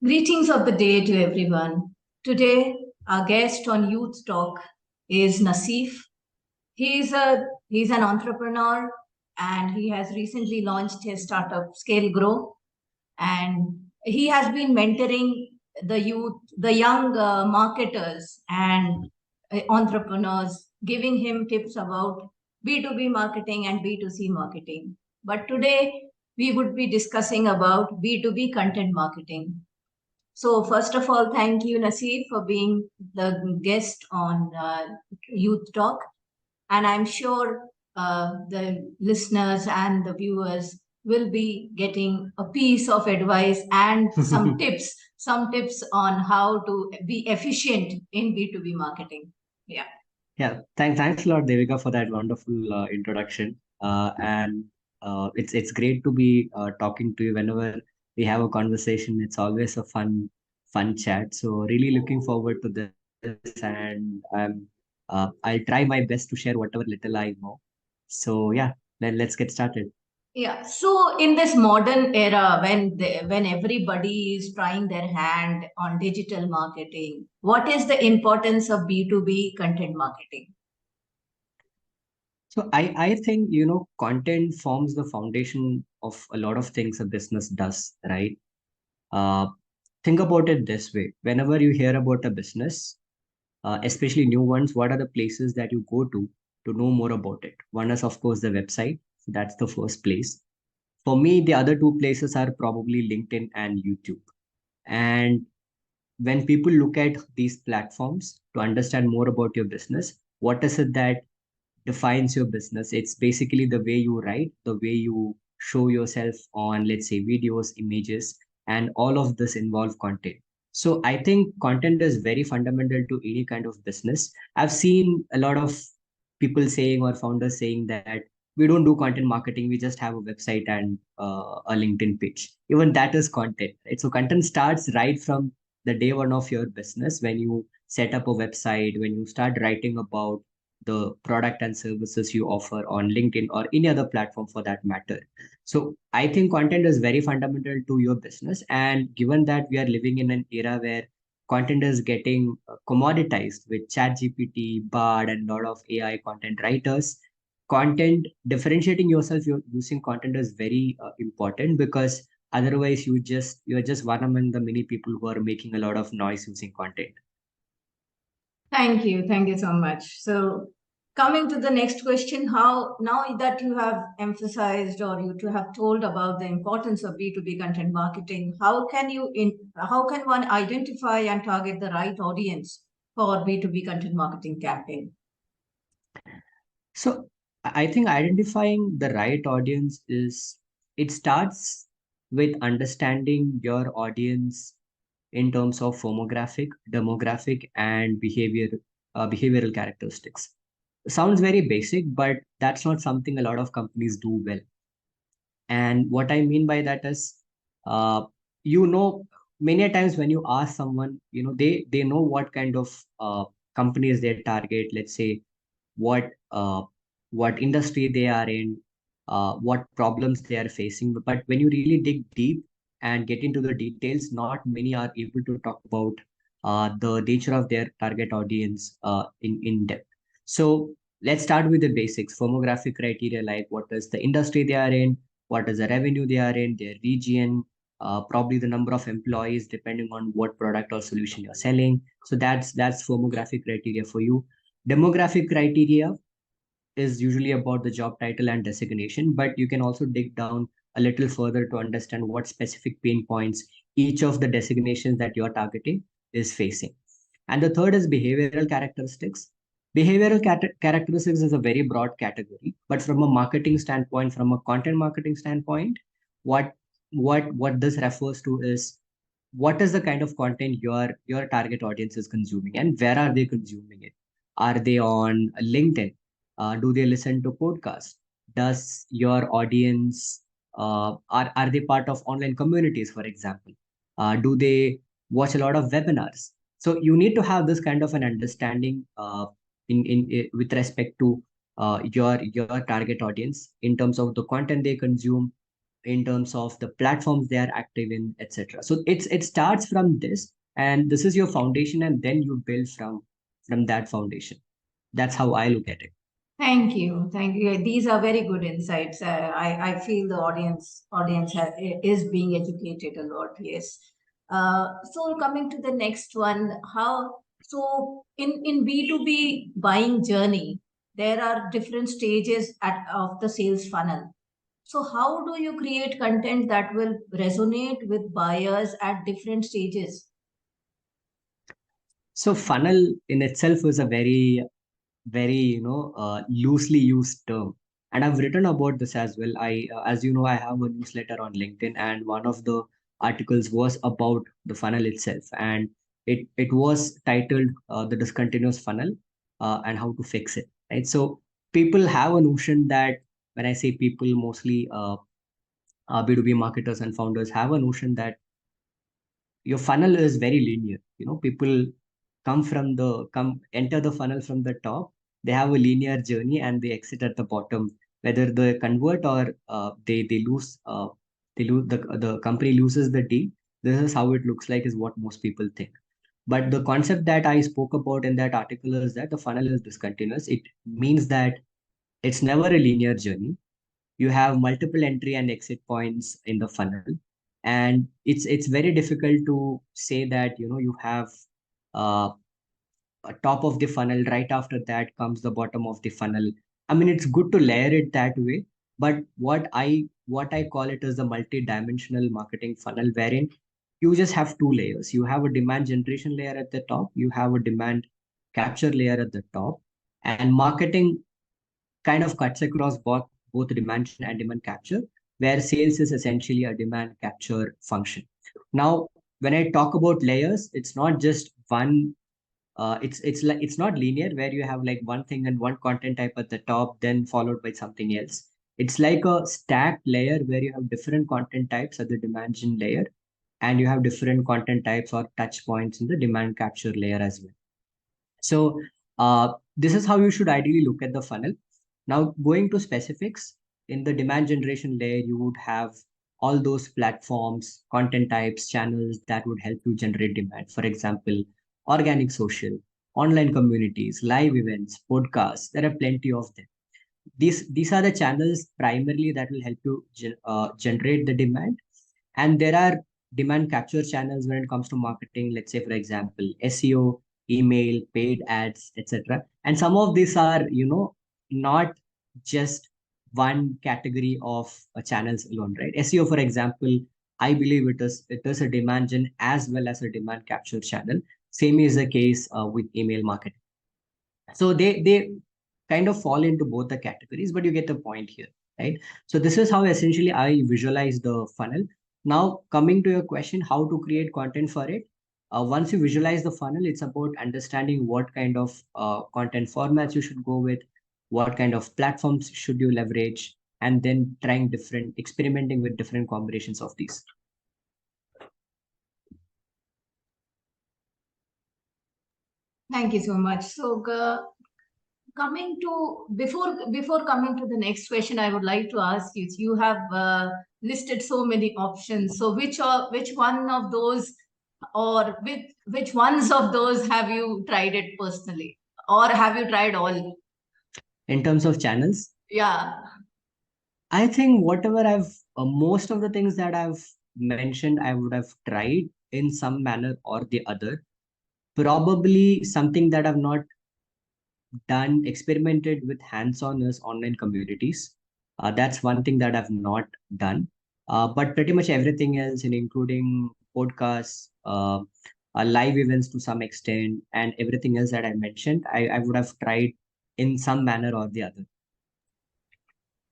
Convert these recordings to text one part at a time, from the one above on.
Greetings of the day to everyone. Today, our guest on Youth Talk is Naseef. He's an entrepreneur and he has recently launched his startup Skalegrow, and he has been mentoring the youth, the young marketers and entrepreneurs, giving him tips about B2B marketing and B2C marketing. But today, we would be discussing about B2B content marketing. So, first of all, thank you, Naseer, for being the guest on Youth Talk. And I'm sure the listeners and the viewers will be getting a piece of advice and some tips on how to be efficient in B2B marketing. Yeah. Yeah, thanks a lot, Devika, for that wonderful introduction. And it's great to be talking to you whenever we have a conversation. It's always a fun chat. So really looking forward to this, and I'll try my best to share whatever little I know. So yeah, let's get started. Yeah. So in this modern era, when everybody is trying their hand on digital marketing, what is the importance of B2B content marketing? So I think, content forms the foundation of a lot of things a business does, right? Uh, think about it this way. Whenever you hear about a business, especially new ones, what are the places that you go to know more about it? One is, of course, the website. So that's the first place. For me, the other two places are probably LinkedIn and YouTube. And when people look at these platforms to understand more about your business, what is it that defines your business? It's basically the way you write, the way you show yourself on, let's say, videos, images, and all of this involve content. So I think content is very fundamental to any kind of business. I've seen a lot of people saying or founders saying that we don't do content marketing, we just have a website and a LinkedIn page. Even that is content, right? So content starts right from the day one of your business, when you set up a website, when you start writing about the product and services you offer on LinkedIn or any other platform for that matter. So I think content is very fundamental to your business. And given that we are living in an era where content is getting commoditized with ChatGPT, Bard, and a lot of AI content writers, content differentiating yourself using content is very important, because otherwise you're just one among the many people who are making a lot of noise using content. Thank you. Thank you so much. So, coming to the next question, how now that you have emphasized or you to have told about the importance of B2B content marketing, how can one identify and target the right audience for B2B content marketing campaign? So I think identifying the right audience is, it starts with understanding your audience in terms of firmographic, demographic, and behavioral characteristics. Sounds very basic, but that's not something a lot of companies do well. And what I mean by that is, uh, you know, many a times when you ask someone, they know what kind of companies they target. Let's say what industry they are in, what problems they are facing. But when you really dig deep and get into the details, not many are able to talk about the nature of their target audience in depth. So let's start with the basics. Firmographic criteria, like what is the industry they are in, what is the revenue they are in, their region, probably the number of employees, depending on what product or solution you're selling. So that's firmographic criteria for you. Demographic criteria is usually about the job title and designation, but you can also dig down a little further to understand what specific pain points each of the designations that you're targeting is facing. And the third is behavioral characteristics. Behavioral characteristics is a very broad category, but from a marketing standpoint, from a content marketing standpoint, what what this refers to is, what is the kind of content your target audience is consuming, and where are they consuming it? Are they on LinkedIn? Do they listen to podcasts? Does your audience are they part of online communities, for example? Do they watch a lot of webinars? So you need to have this kind of an understanding with respect to your target audience in terms of the content they consume, in terms of the platforms they are active in, etc. So it starts from this, and this is your foundation, and then you build from that foundation. That's how I look at it. Thank you. Thank you. These are very good insights. I feel the is being educated a lot. Yes. So coming to the next one, how so in B2B buying journey, there are different stages of the sales funnel. So how do you create content that will resonate with buyers at different stages? So funnel in itself is a very loosely used term, and I've written about this as well. I as you know, I have a newsletter on LinkedIn, and one of the articles was about the funnel itself, and it was titled the discontinuous funnel, and how to fix it, right? So people have a notion that, when I say people, mostly B2B marketers and founders have a notion that your funnel is very linear. People come enter the funnel from the top. They have a linear journey and they exit at the bottom, whether they convert or they lose, the company loses the deal. This is how it looks like, is what most people think. But the concept that I spoke about in that article is that the funnel is discontinuous. It means that it's never a linear journey. You have multiple entry and exit points in the funnel, and it's very difficult to say that you have uh, a top of the funnel, right after that comes the bottom of the funnel. I mean, it's good to layer it that way, but what I call it is the multi-dimensional marketing funnel, wherein you just have two layers. You have a demand generation layer at the top, you have a demand capture layer at the top, and marketing kind of cuts across both demand generation and demand capture, where sales is essentially a demand capture function. Now, when I talk about layers, it's not just one. It's not linear where you have like one thing and one content type at the top, then followed by something else. It's like a stacked layer where you have different content types at the demand gen layer, and you have different content types or touch points in the demand capture layer as well. So this is how you should ideally look at the funnel. Now, going to specifics, in the demand generation layer, you would have all those platforms, content types, channels that would help you generate demand. For example, organic social, online communities, live events, podcasts. There are plenty of them. These are the channels primarily that will help you generate the demand. And there are demand capture channels when it comes to marketing. Let's say, for example, SEO, email, paid ads, etc. And some of these are, not just one category of channels alone, right? SEO, for example, I believe it is a demand gen as well as a demand capture channel. Same is the case with email marketing. So they kind of fall into both the categories, but you get the point here, right? So this is how essentially I visualize the funnel. Now, coming to your question, how to create content for it. Once you visualize the funnel, it's about understanding what kind of content formats you should go with, what kind of platforms should you leverage, and then experimenting with different combinations of these. Thank you so much. So, coming to before coming to the next question, I would like to ask you. You have listed so many options. So, which one of those, or which ones of those have you tried it personally, or have you tried all? In terms of channels, Yeah. I think whatever most of the things that I've mentioned, I would have tried in some manner or the other. Probably something that I've not experimented with hands-on is online communities. That's one thing that I've not done. But pretty much everything else, including podcasts, live events to some extent, and everything else that I mentioned, I would have tried in some manner or the other.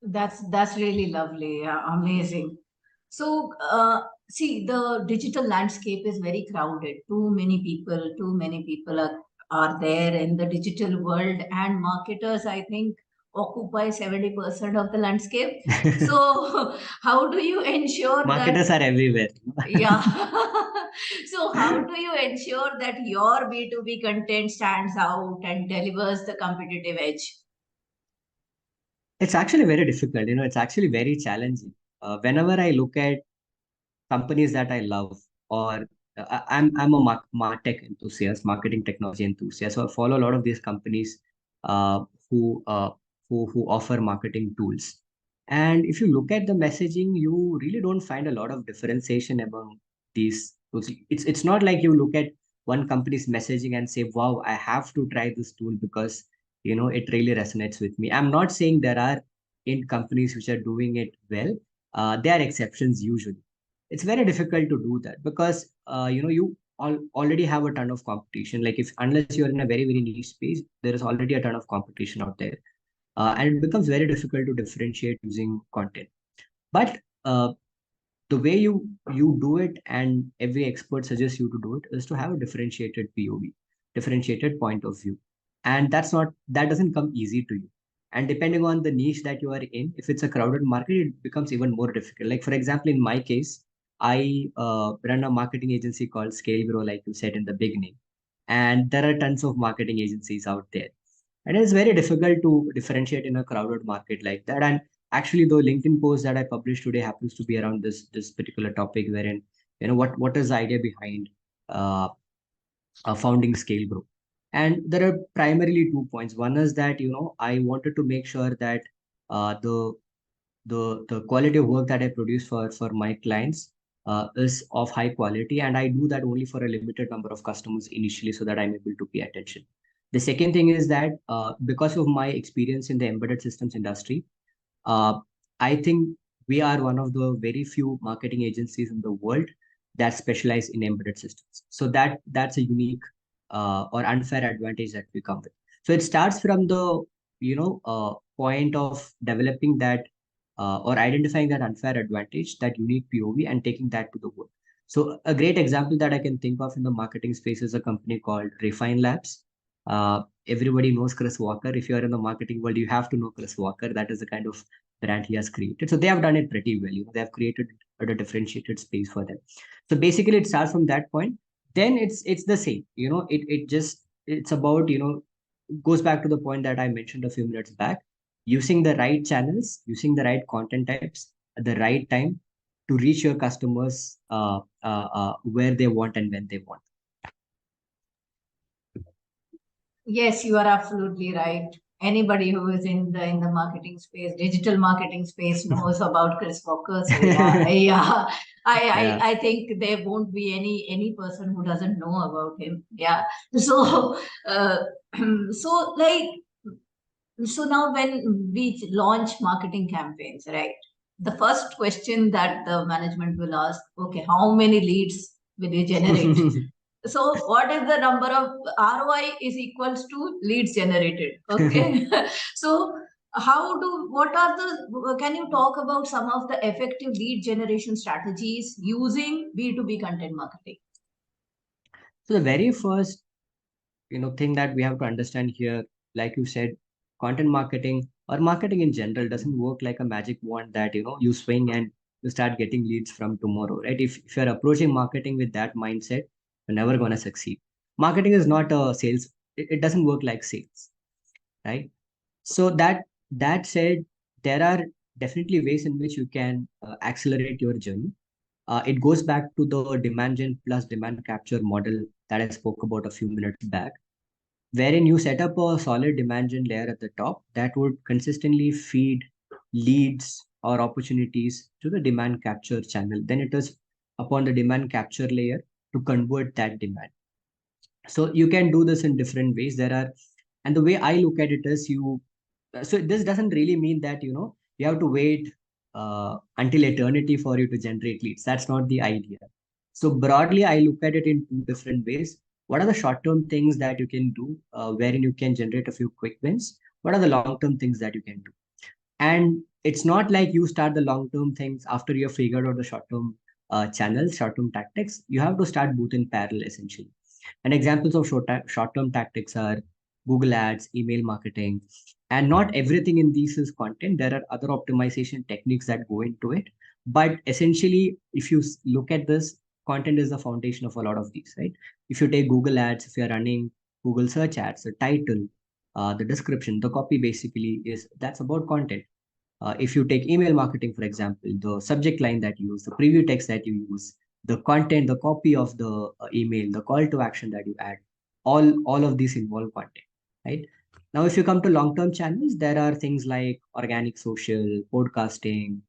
That's really lovely, amazing. So, see, the digital landscape is very crowded. Too many people are there in the digital world, and marketers, I think, occupy 70% of the landscape. So, how do you ensure that? Marketers are everywhere. Yeah. So, how do you ensure that your B2B content stands out and delivers the competitive edge? It's actually very difficult. It's actually very challenging. whenever I look at companies that I love, or I'm a martech enthusiast, marketing technology enthusiast. So I follow a lot of these companies uh, who uh, who offer marketing tools. And if you look at the messaging, you really don't find a lot of differentiation among these tools. It's not like you look at one company's messaging and say, "Wow, I have to try this tool because it really resonates with me." I'm not saying there are in companies which are doing it well. There are exceptions usually. It's very difficult to do that because you already have a ton of competition. Like, if unless you're in a very very niche space, there is already a ton of competition out there, and it becomes very difficult to differentiate using content. But the way you do it, and every expert suggests you to do it, is to have a differentiated POV, differentiated point of view. And that doesn't come easy to you. And depending on the niche that you are in, if it's a crowded market, it becomes even more difficult. Like, for example, in my case, I run a marketing agency called Skalegrow, like you said in the beginning. And there are tons of marketing agencies out there, and it's very difficult to differentiate in a crowded market like that. And actually, the LinkedIn post that I published today happens to be around this particular topic, wherein what is the idea behind uh, founding Skalegrow. And there are primarily 2 points. One is that I wanted to make sure that the quality of work that I produce for my clients is of high quality, and I do that only for a limited number of customers initially, so that I'm able to pay attention. The second thing is that because of my experience in the embedded systems industry, uh, I think we are one of the very few marketing agencies in the world that specialize in embedded systems. So that's a unique or unfair advantage that we come with. So it starts from the point of developing that or identifying that unfair advantage, that unique POV, and taking that to the world. So a great example that I can think of in the marketing space is a company called Refine Labs. Everybody knows Chris Walker. If you are in the marketing world, you have to know Chris Walker. That is the kind of brand he has created. So they have done it pretty well. They have created a differentiated space for them. So basically, it starts from that point. Then it's the same. It's about goes back to the point that I mentioned a few minutes back. Using the right channels, using the right content types at the right time to reach your customers where they want and when they want. Yes, you are absolutely right. Anybody who is in the marketing space, digital marketing space, knows about Chris Walker. So yeah, yeah, Yeah. I think there won't be any person who doesn't know about him. Yeah. So so like so now when we launch marketing campaigns, right? The first question that the management will ask, okay, how many leads will you generate? So what is the number of ROI is equals to leads generated? Okay. So what are can you talk about some of the effective lead generation strategies using B2B content marketing? So the very first thing that we have to understand here, like you said, content marketing or marketing in general doesn't work like a magic wand that you swing and you start getting leads from tomorrow, right? If you're approaching marketing with that mindset, you're never going to succeed. Marketing is not a sales. It doesn't work like sales, right? So that said, there are definitely ways in which you can accelerate your journey. It goes back to the demand gen plus demand capture model that I spoke about a few minutes back, wherein you set up a solid demand gen layer at the top that would consistently feed leads or opportunities to the demand capture channel. Then it is upon the demand capture layer to convert that demand. So you can do this in different ways. And the way I look at it is so this doesn't really mean that you have to wait until eternity for you to generate leads. That's not the idea. So broadly, I look at it in two different ways. What are the short-term things that you can do, wherein you can generate a few quick wins? What are the long-term things that you can do? And it's not like you start the long-term things after you've figured out the short-term channels, short-term tactics. You have to start both in parallel, essentially. And examples of short-term tactics are Google Ads, email marketing, and not everything in these is content. There are other optimization techniques that go into it. But essentially, if you look at this, content is the foundation of a lot of these, right? If you take Google Ads, if you're running Google search ads, the title, the description, the copy basically that's about content. If you take email marketing, for example, the subject line that you use, the preview text that you use, the content, the copy of the email, the call to action that you add, all of these involve content, right? Now, if you come to long-term channels, there are things like organic social, podcasting,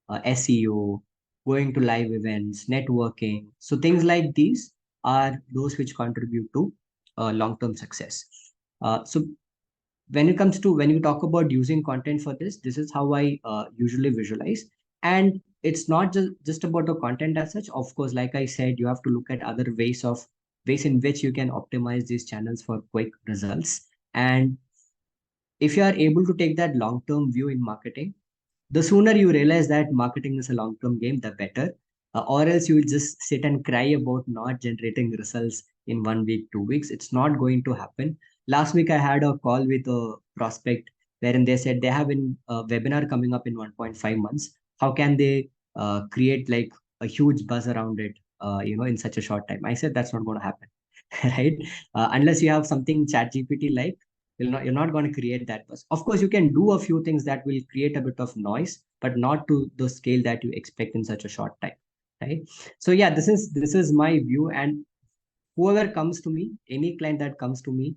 SEO, going to live events, networking. So things like these are those which contribute to long-term success. So when you talk about using content for this is how I usually visualize. And it's not just about the content as such. Of course, like I said, you have to look at other ways in which you can optimize these channels for quick results. And if you are able to take that long term view in marketing, the sooner you realize that marketing is a long term game, the better. Or else you will just sit and cry about not generating results in 1 week, 2 weeks. It's not going to happen. Last week, I had a call with a prospect wherein they said they have a webinar coming up in 1.5 months. How can they create like a huge buzz around it, in such a short time? I said that's not going to happen, right? Unless you have something chat GPT like, you're not going to create that buzz. Of course, you can do a few things that will create a bit of noise, but not to the scale that you expect in such a short time, right? So yeah, this is my view. And whoever comes to me, any client that comes to me,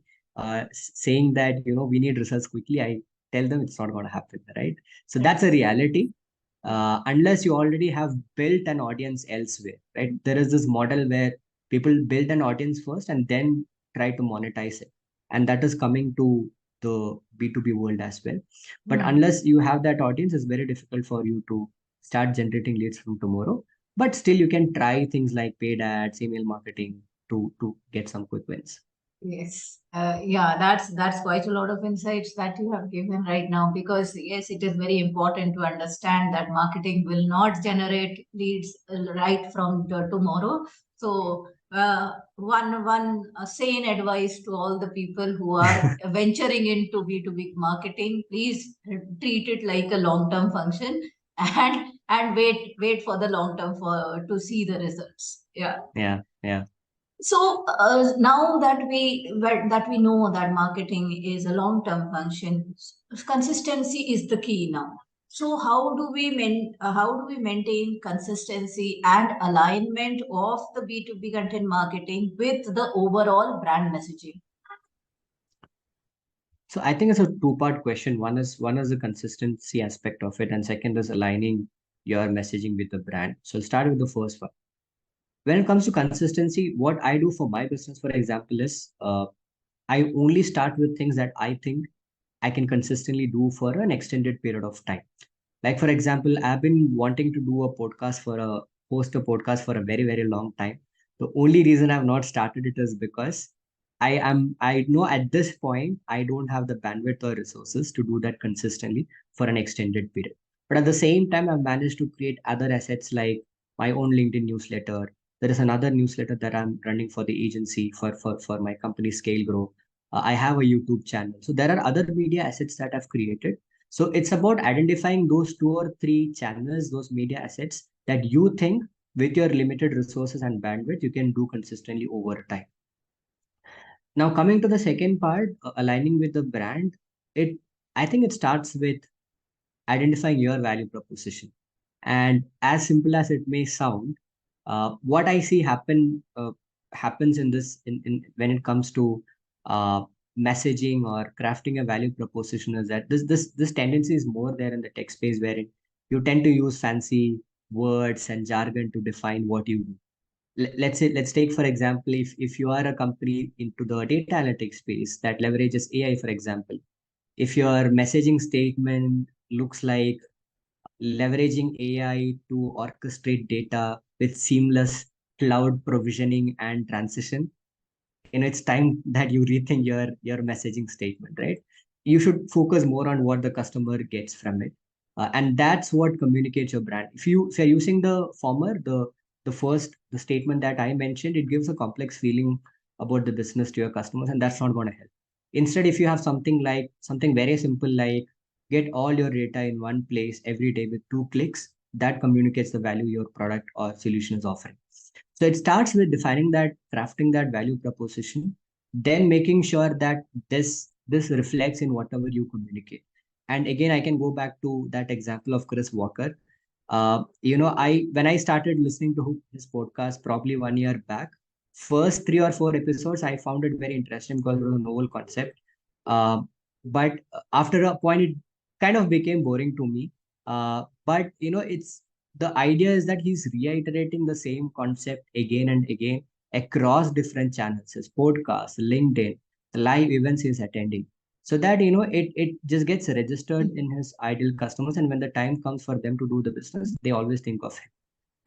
saying that we need results quickly, I tell them it's not going to happen, right? So that's a reality. Unless you already have built an audience elsewhere, right? There is this model where people build an audience first and then try to monetize it, and that is coming to the B2B world as well. But unless you have that audience, it's very difficult for you to start generating leads from tomorrow. But still, you can try things like paid ads, email marketing, to get some quick wins. Yes, yeah, that's quite a lot of insights that you have given right now, because yes, it is very important to understand that marketing will not generate leads right from the tomorrow. So, one sane advice to all the people who are venturing into B2B marketing: please treat it like a long-term function, and wait for the long term for to see the results. Yeah. Yeah, yeah. So now that we know that marketing is a long-term function, consistency is the key now. So how do we maintain consistency and alignment of the B2B content marketing with the overall brand messaging? So I think it's a two-part question. One is the consistency aspect of it, and second is aligning your messaging with the brand. So I'll start with the first one. When it comes to consistency, what I do for my business, for example, is I only start with things that I think I can consistently do for an extended period of time. Like for example, I've been wanting to do a podcast for a host a podcast for a very, very long time. The only reason I've not started it is because I know at this point I don't have the bandwidth or resources to do that consistently for an extended period. But at the same time, I've managed to create other assets like my own LinkedIn newsletter. There is another newsletter that I'm running for the agency for my company Skalegrow. I have a YouTube channel. So there are other media assets that I've created. So it's about identifying those 2 or 3 channels, those media assets that you think with your limited resources and bandwidth, you can do consistently over time. Now, coming to the second part, aligning with the brand, I think it starts with identifying your value proposition. And as simple as it may sound, what I see happens in when it comes to messaging or crafting a value proposition is that this tendency is more there in the tech space, wherein you tend to use fancy words and jargon to define what you do. Let's take for example, if you are a company into the data analytics space that leverages AI, for example, if your messaging statement looks like leveraging AI to orchestrate data with seamless cloud provisioning and transition, it's time that you rethink your messaging statement, right? You should focus more on what the customer gets from it, and that's what communicates your brand. If you're using the former, the statement that I mentioned, it gives a complex feeling about the business to your customers, and that's not going to help. Instead, if you have something very simple like get all your data in one place every day with 2 clicks, that communicates the value your product or solution is offering. So it starts with defining that, crafting that value proposition, then making sure that this reflects in whatever you communicate. And again, I can go back to that example of Chris Walker. I when I started listening to his podcast probably 1 year back, first 3 or 4 episodes I found it very interesting because it was a novel concept. Uh, but after a point, it kind of became boring to me. But it's the idea is that he's reiterating the same concept again and again across different channels, his podcast, LinkedIn, the live events he's attending, so that it just gets registered in his ideal customers, and when the time comes for them to do the business, they always think of him,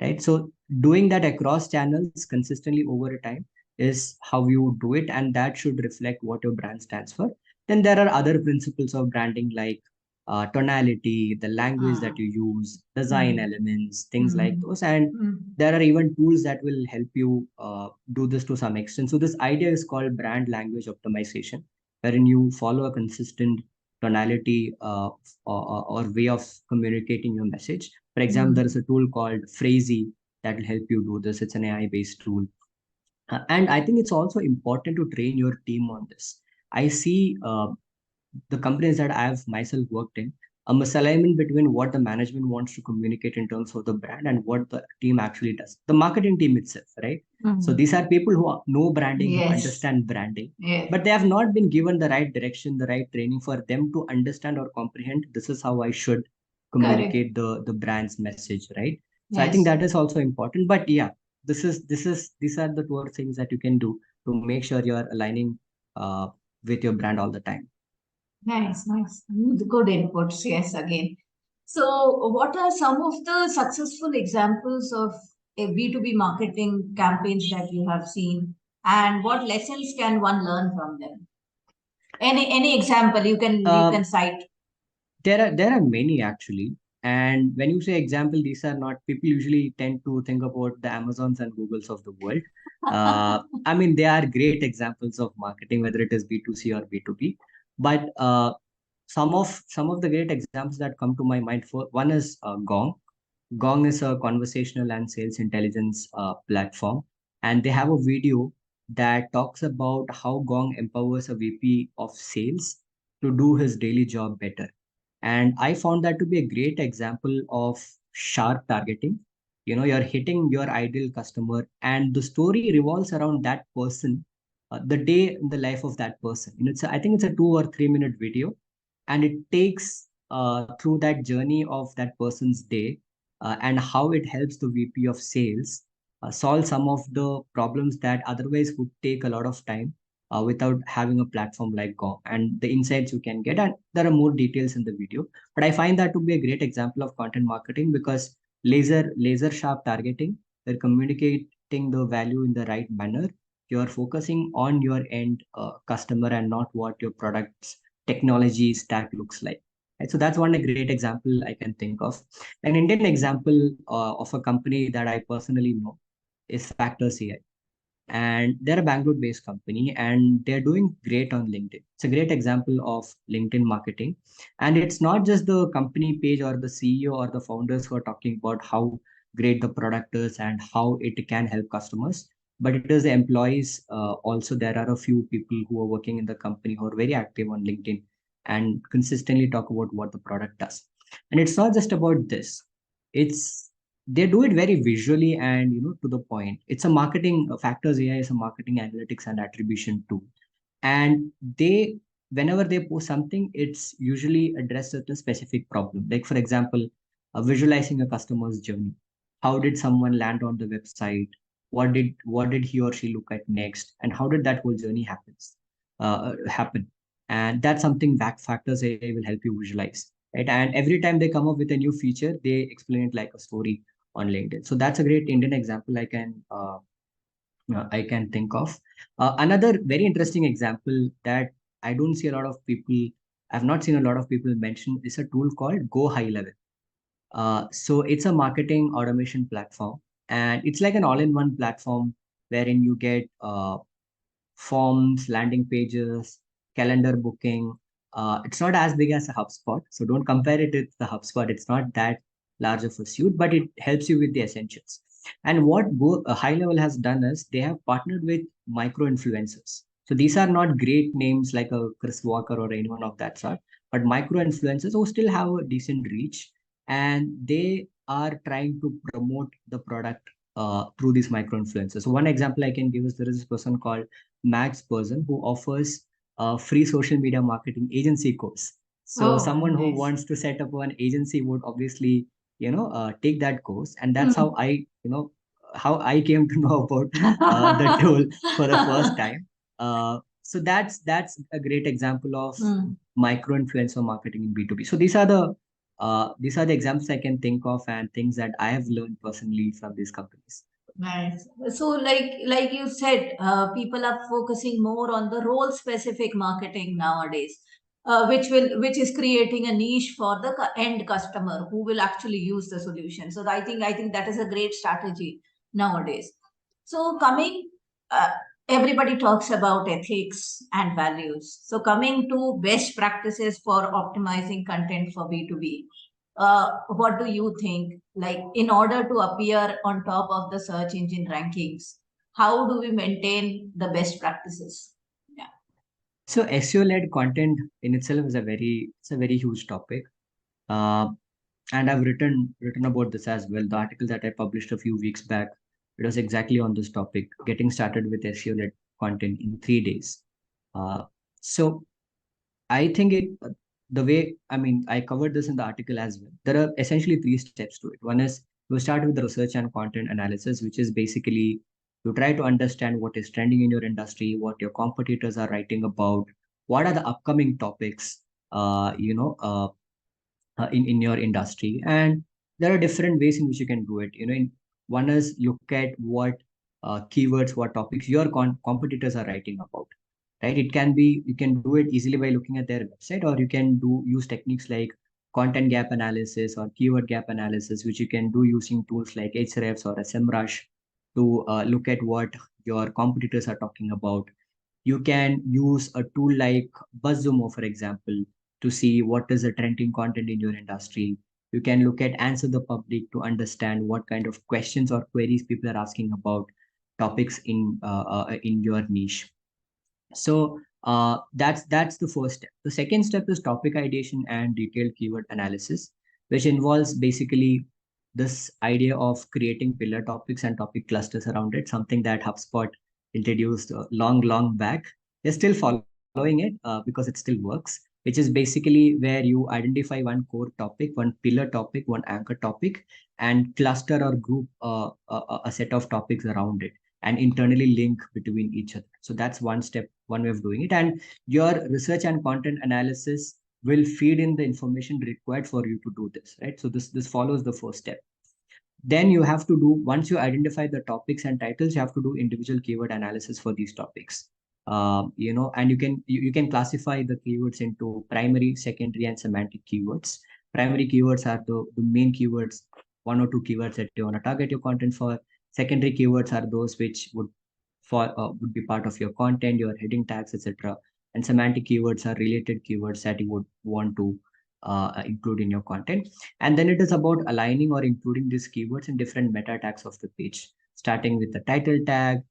right? So doing that across channels consistently over a time is how you do it, and that should reflect what your brand stands for. Then there are other principles of branding like tonality, the language that you use, design Mm. elements, things like Mm. those. And Mm. there are even tools that will help you do this to some extent. So this idea is called brand language optimization, wherein you follow a consistent tonality or way of communicating your message. For example, there Mm. is a tool called Phrasey that will help you do this. It's an AI-based tool. And I think it's also important to train your team on this. I see the companies that I have myself worked in, a misalignment between what the management wants to communicate in terms of the brand and what the team actually does. The marketing team itself, right? So Mm. these are people who know branding, who Yes. understand branding, Yes. but they have not been given the right direction, the right training for them to understand or comprehend. This is how I should Correct. communicate the brand's message, right? So I think Yes. that is also important. But yeah, these are the two things that you can do to make sure you are aligning uh, with your brand all the time. Nice, nice. Good inputs. Yes, again. So, what are some of the successful examples of a B2B marketing campaigns that you have seen, and what lessons can one learn from them? Any example you can Uh, cite? there are many actually. And when you say example, these are not people usually tend to think about the Amazons and Googles of the world. I mean, they are great examples of marketing, whether it is B2C or B2B. But some of the great examples that come to my mind, for one is Gong. Gong is a conversational and sales intelligence platform, and they have a video that talks about how Gong empowers a VP of sales to do his daily job better. And I found that to be a great example of sharp targeting. You're hitting your ideal customer, and the story revolves around that person, the day in the life of that person. I think it's a 2 or 3 minute video, and it takes through that journey of that person's day, and how it helps the VP of sales solve some of the problems that otherwise would take a lot of time without having a platform like Go, and the insights you can get. And there are more details in the video. But I find that to be a great example of content marketing because laser sharp targeting, they're communicating the value in the right manner. You're focusing on your end customer and not what your product's technology stack looks like. Right? So that's one great example I can think of. An Indian example of a company that I personally know is Factors AI, and they're a Bangalore based company and they're doing great on LinkedIn. It's a great example of LinkedIn marketing. And it's not just the company page or the CEO or the founders who are talking about how great the product is and how it can help customers, but it is the employees. Also, there are a few people who are working in the company who are very active on LinkedIn and consistently talk about what the product does. And it's not just about this. It's they do it very visually and to the point. It's a marketing Factors AI is a marketing analytics and attribution tool, and they whenever they post something, it's usually addressed at a specific problem. Like for example, visualizing a customer's journey. How did someone land on the website? What did he or she look at next, and how did that whole journey happen? And that's something back Factors AI will help you visualize, right? And every time they come up with a new feature, they explain it like a story on LinkedIn. So that's a great Indian example I can think of. Another very interesting example that I don't see a lot of people, I've not seen a lot of people mention, is a tool called Go High Level. So it's a marketing automation platform, and it's like an all-in-one platform wherein you get forms, landing pages, calendar booking. It's not as big as a HubSpot, so don't compare it with the HubSpot. It's not that large of a suite, but it helps you with the essentials. And what High Level has done is they have partnered with micro influencers. So these are not great names like a Chris Walker or anyone of that sort, but micro influencers who still have a decent reach, and they are trying to promote the product through these micro influencers. So one example I can give is there is this person called Max Person who offers a free social media marketing agency course. So Oh, someone who nice. wants to set up an agency would obviously, take that course, and that's how how I came to know about the tool for the first time. So that's a great example of Hmm. micro influencer marketing in B2B. So these are the examples I can think of and things that I have learned personally from these companies. Nice. So, like you said, people are focusing more on the role specific marketing nowadays, which is creating a niche for the end customer who will actually use the solution. So, I think that is a great strategy nowadays. So, uh, everybody talks about ethics and values. So, coming to best practices for optimizing content for B2B, what do you think? Like, in order to appear on top of the search engine rankings, how do we maintain the best practices? Yeah. So SEO-led content in itself is a very huge topic. Uh, and I've written about this as well. The article that I published a few weeks back, it was exactly on this topic, getting started with SEO-led content in 3 days. Uh, so I think the way, I mean, I covered this in the article as well. There are essentially three steps to it. One is you start with the research and content analysis, which is basically you try to understand what is trending in your industry, what your competitors are writing about, what are the upcoming topics, in your industry. And there are different ways in which you can do it. One is look at what keywords, what topics your competitors are writing about, right? It can be, you can do it easily by looking at their website, or you can use techniques like content gap analysis or keyword gap analysis, which you can do using tools like Ahrefs or SEMrush to look at what your competitors are talking about. You can use a tool like BuzzSumo, for example, to see what is the trending content in your industry. You can look at Answer the Public to understand what kind of questions or queries people are asking about topics in your niche. So that's the first step. The second step is topic ideation and detailed keyword analysis, which involves basically this idea of creating pillar topics and topic clusters around it, something that HubSpot introduced long back. They're still following it because it still works, which is basically where you identify one core topic, one pillar topic, one anchor topic, and cluster or group a set of topics around it and internally link between each other. So that's one step, one way of doing it. And your research and content analysis will feed in the information required for you to do this, right? So this follows the first step. Then you have to do, once you identify the topics and titles, you have to do individual keyword analysis for these topics. And you can classify the keywords into primary, secondary, and semantic keywords. Primary keywords are the main keywords, one or two keywords that you want to target your content for. Secondary keywords are those which would be part of your content, your heading tags, etc. And semantic keywords are related keywords that you would want to include in your content. And then it is about aligning or including these keywords in different meta tags of the page, starting with the title tag,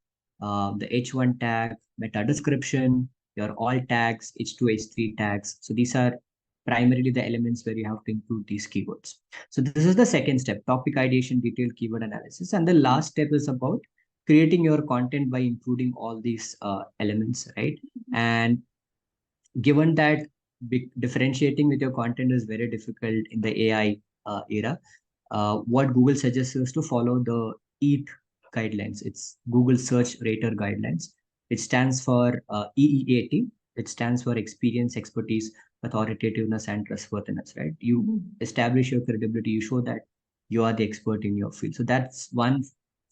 the H1 tag, meta description, your alt tags, H2, H3 tags. So these are primarily the elements where you have to include these keywords. So this is the second step, topic ideation, detailed keyword analysis. And the last step is about creating your content by including all these elements, right? And given that differentiating with your content is very difficult in the AI era, what Google suggests is to follow the EAT guidelines. It's Google Search Rater Guidelines. It stands for EEAT. It stands for experience, expertise, authoritativeness, and trustworthiness, right? You establish your credibility, you show that you are the expert in your field. So that's one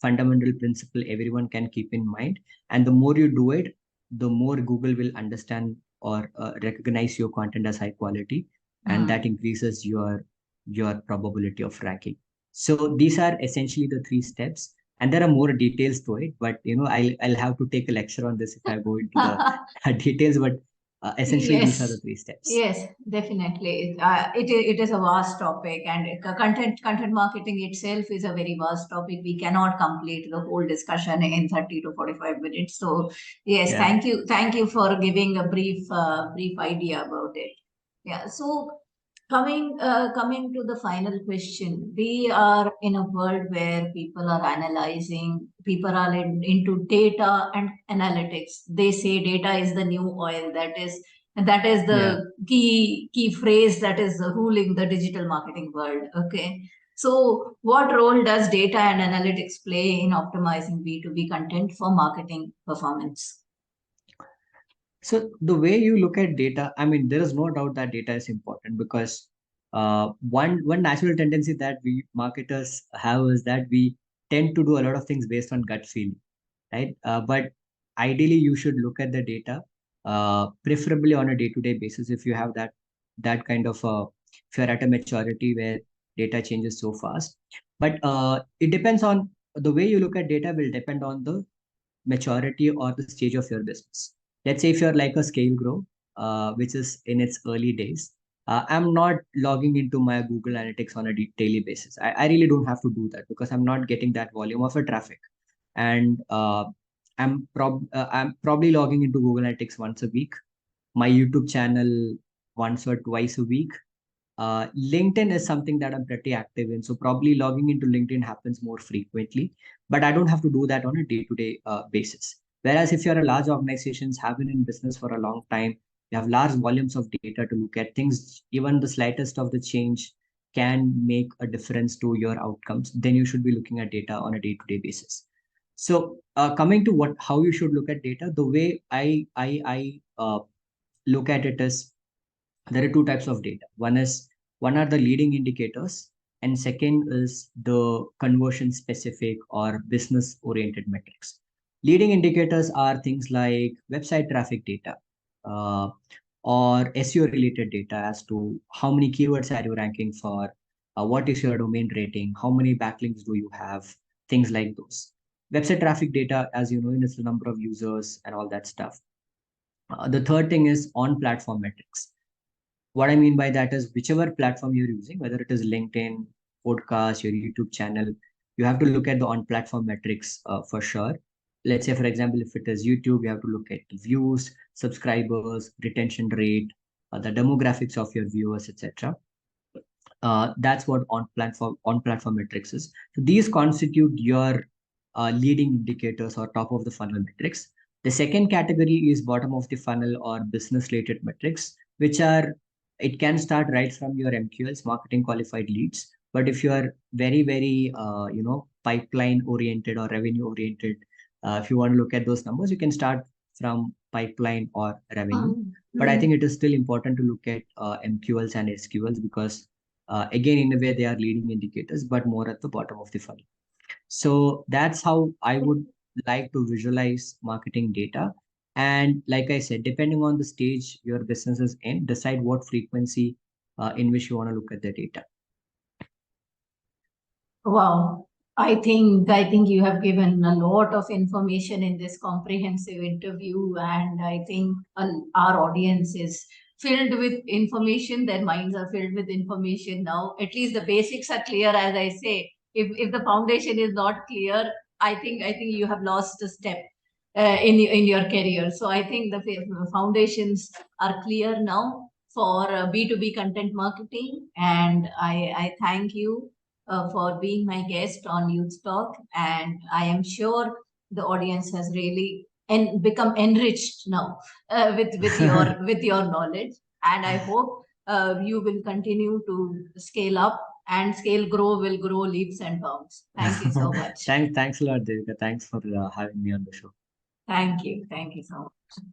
fundamental principle everyone can keep in mind. And the more you do it, the more Google will understand or recognize your content as high quality, and that increases your probability of ranking. So these are essentially the three steps, and there are more details to it. But I'll have to take a lecture on this if I go into the details. But essentially, these are the Yes, three steps. yes, definitely. It is a vast topic, and content marketing itself is a very vast topic. We cannot complete the whole discussion in 30 to 45 minutes. So yes, Yeah. thank you for giving a brief idea about it. Yeah. So coming to the final question, we are in a world where people are into data and analytics. They say data is the new oil. That is Yeah. the key phrase that is ruling the digital marketing world. Okay. So what role does data and analytics play in optimizing B2B content for marketing performance? So the way you look at data, I mean, there is no doubt that data is important because one natural tendency that we marketers have is that we tend to do a lot of things based on gut feeling, right? But ideally, you should look at the data, preferably on a day-to-day basis. If you have that kind of if you're at a maturity where data changes so fast, but it depends on the way you look at data will depend on the maturity or the stage of your business. Let's say if you're like a Skalegrow, which is in its early days, I'm not logging into my Google Analytics on a daily basis. I really don't have to do that because I'm not getting that volume of a traffic. And I'm probably logging into Google Analytics once a week, my YouTube channel once or twice a week. LinkedIn is something that I'm pretty active in. So probably logging into LinkedIn happens more frequently, but I don't have to do that on a day-to-day basis. Whereas if you're a large organizations, have been in business for a long time, you have large volumes of data to look at things, even the slightest of the change can make a difference to your outcomes. Then you should be looking at data on a day-to-day basis. So coming to how you should look at data, the way I look at it is there are two types of data. One are the leading indicators, and second is the conversion specific or business oriented metrics. Leading indicators are things like website traffic data, uh, or SEO related data as to how many keywords are you ranking for, what is your domain rating, how many backlinks do you have, things like those. Website traffic data, as you know, is the number of users and all that stuff. The third thing is on platform metrics. What I mean by that is whichever platform you're using, whether it is LinkedIn, podcast, your YouTube channel, you have to look at the on-platform metrics for sure. Let's say, for example, if it is YouTube, you have to look at the views, subscribers, retention rate, the demographics of your viewers, etc. That's what on platform metrics is. So these constitute your leading indicators or top of the funnel metrics. The second category is bottom of the funnel or business related metrics, which are it can start right from your MQLs, marketing qualified leads. But if you are very pipeline oriented or revenue oriented, if you want to look at those numbers, you can start from pipeline or revenue. But I think it is still important to look at MQLs and SQLs because again, in a way, they are leading indicators, but more at the bottom of the funnel. So that's how I would like to visualize marketing data. And like I said, depending on the stage your business is in, decide what frequency in which you want to look at the data. Wow. I think you have given a lot of information in this comprehensive interview, and I think our audience is filled with information. Their minds are filled with information now. At least the basics are clear, as I say. If the foundation is not clear, I think you have lost a step in your career. So I think the foundations are clear now for B2B content marketing, and I thank you for being my guest on Youth Talk. And I am sure the audience has really become enriched now with your knowledge. And I hope you will continue to scale up, and Skalegrow will grow leaps and bounds. Thank you so much. Thanks a lot, Devika. Thanks for having me on the show. Thank you. Thank you so much.